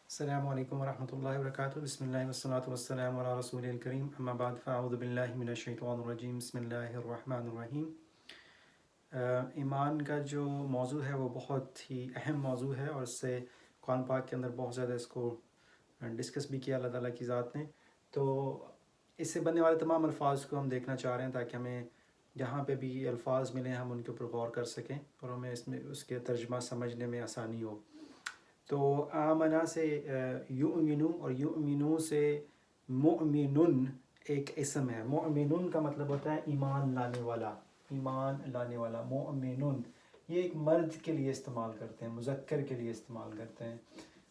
अस्सलामु अलैकुम वरहमतुल्लाहि वबरकातुहू। बिस्मिल्लाहि वस्सलातु वस्सलामु अला रसूलिल करीम, अम्मा बाद फ़अऊज़ु बिल्लाहि मिनश शैतानिर रजीम, बिस्मिल्लाहिर रहमानिर रहीम। ईमान का जो मौजू है वो बहुत ही अहम मौजू है और इससे कुरान पाक के अंदर बहुत ज़्यादा इसको डिस्कस भी किया अल्लाह ताला की ज़ात ने। तो इससे बनने वाले तमाम अल्फाज को हम देखना चाह रहे हैं ताकि हमें जहाँ पे भी अल्फाज मिले हम उनके ऊपर गौर कर सकें और हमें इसमें उसके तर्जमा समझने में आसानी हो। तो आमना से युमिनु और युमिनु से मुमिनुन एक इसम है। मुमिनुन का मतलब होता है ईमान लाने वाला, ईमान लाने वाला। मुमिनुन ये एक मर्द के लिए इस्तेमाल करते हैं, मुज़क्कर के लिए इस्तेमाल करते हैं।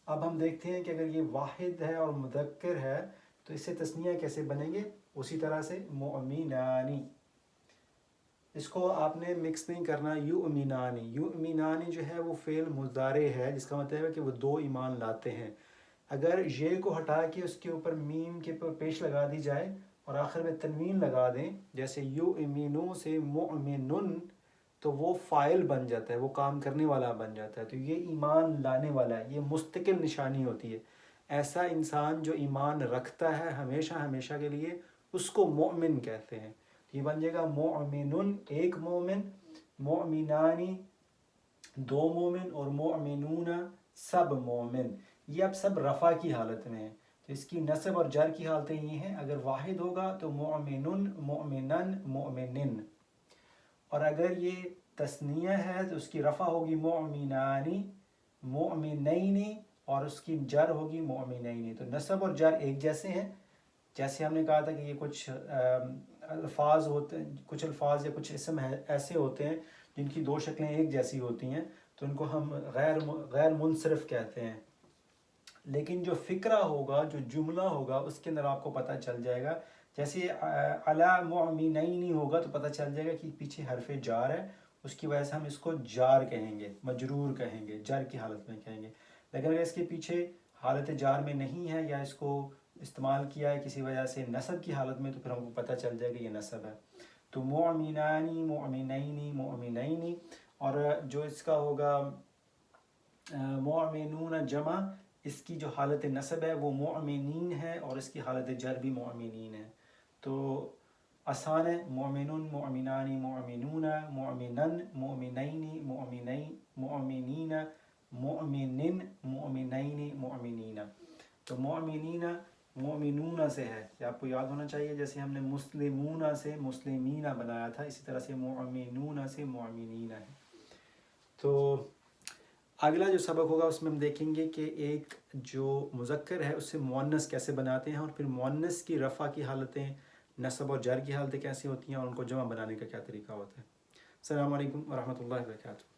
अब हम देखते हैं कि अगर ये वाहिद है और मुज़क्कर है तो इससे तस्निया कैसे बनेंगे। उसी तरह से मुमिनानी, इसको आपने मिक्स नहीं करना। युमिनानी, युमिनानी जो है वो फ़ेल मुज़ारे है, जिसका मतलब है कि वो दो ईमान लाते हैं। अगर ये को हटा के उसके ऊपर मीम के ऊपर पेश लगा दी जाए और आखिर में तनवीन लगा दें, जैसे युमिनु से मुमिनुन, तो वो फ़ाइल बन जाता है, वो काम करने वाला बन जाता है। तो ये ईमान लाने वाला है, ये मुस्तकिल निशानी होती है। ऐसा इंसान जो ईमान रखता है हमेशा हमेशा के लिए, उसको मोमिन कहते हैं। ये बन जाएगा मोमिनुन एक मोमिन, मोमिनानी दो मोमिन और मोमिनूना सब मोमिन। ये अब सब रफ़ा की हालत में है, तो इसकी नस्ब और जर की हालतें ये हैं। अगर वाहिद होगा तो मोमिनुन, मोमिनन, मोमिनिन, और अगर ये तस्निया है तो उसकी रफ़ा होगी मोमिनानी, मोमिनैनी, और उसकी जर होगी मोमिनैनी। तो नस्ब और जर एक जैसे हैं। जैसे हमने कहा था कि ये कुछ अल्फाज होते हैं, कुछ अल्फाज या कुछ इसम ऐसे होते हैं जिनकी दो शक्लें एक जैसी होती हैं, तो उनको हम गैर मुनसरिफ कहते हैं। लेकिन जो फ़िक्रा होगा, जो जुमला होगा, उसके अंदर आपको पता चल जाएगा। जैसे अला मुमिनैनी होगा तो पता चल जाएगा कि पीछे हरफ जार है, उसकी वजह से हम इसको जार कहेंगे, मजरूर कहेंगे, जर की हालत में कहेंगे। लेकिन अगर इसके पीछे हालत जार में नहीं है या इसको इस्तेमाल किया है किसी वजह से नसब की हालत में, तो फिर हमको पता चल जाएगा ये नसब है। तो मुमिनानी, मुमिनैनी, मुमिनैनी, और जो इसका होगा मुमिनून जमा, इसकी जो हालत नसब है वो मुमिनीन है और इसकी हालत जर भी मुमिनीन है। तो आसान है, मुमिनुन, मुमिनानी, मुमिनूना, मुमिनन, मुमिनैनी, मुमिनैन, मुमिनीना, मुमिनिन, मुमिनैनी, मुमिनीना। तो मुमिनीना मुमिनूना से है, ये आपको याद होना चाहिए। जैसे हमने मुस्लिमूना से मुस्लिमीना बनाया था, इसी तरह से मुमिनूना से मुमिनीना है। तो अगला जो सबक होगा उसमें हम देखेंगे कि एक जो मुज़क्कर है उससे मुअन्नस कैसे बनाते हैं और फिर मुअन्नस की रफ़ा की हालतें, नस्ब और जर की हालतें कैसी होती हैं और उनको जमा बनाने का क्या तरीका होता है। अस्सलामु अलैकुम वरहमतुल्लाहि वबरकातुहू।